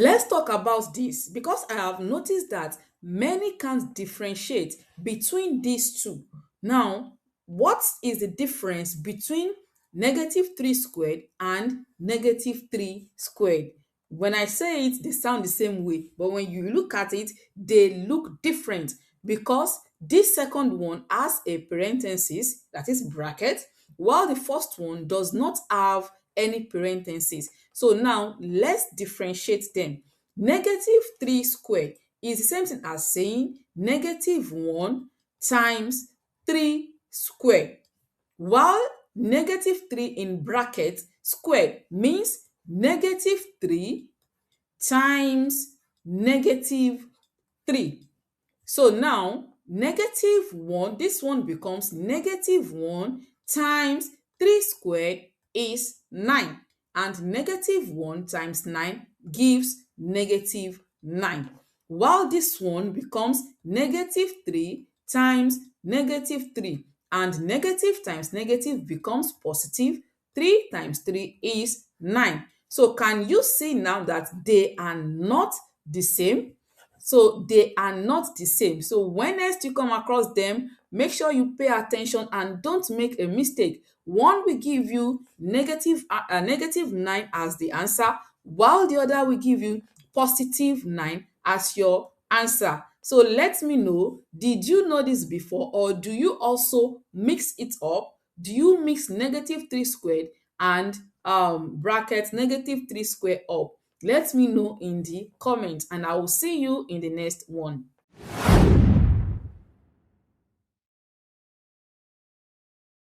Let's talk about this because I have noticed that many can't differentiate between these two. Now, what is the difference between negative 3 squared and negative 3 squared? When I say it, they sound the same way, but when you look at it, they look different because this second one has a parenthesis, that is bracket, while the first one does not have any parenthesis. So now let's differentiate them. Negative 3 squared is the same thing as saying negative 1 times 3 squared, while negative 3 in bracket squared means negative 3 times negative 3. So now negative 1, this one becomes negative 1 times 3 squared is 9, and negative 1 times 9 gives negative 9, while this one becomes negative 3 times negative 3, and negative times negative becomes positive. 3 times 3 is 9. So can you see now that they are not the same? So they are not the same. So when next you come across them, make sure you pay attention and don't make a mistake. One will give you negative 9 as the answer, while the other will give you positive 9 as your answer. So let me know, did you know this before, or do you also mix it up? Do you mix negative 3 squared and bracket negative 3 squared up? Let me know in the comments, and I will see you in the next one.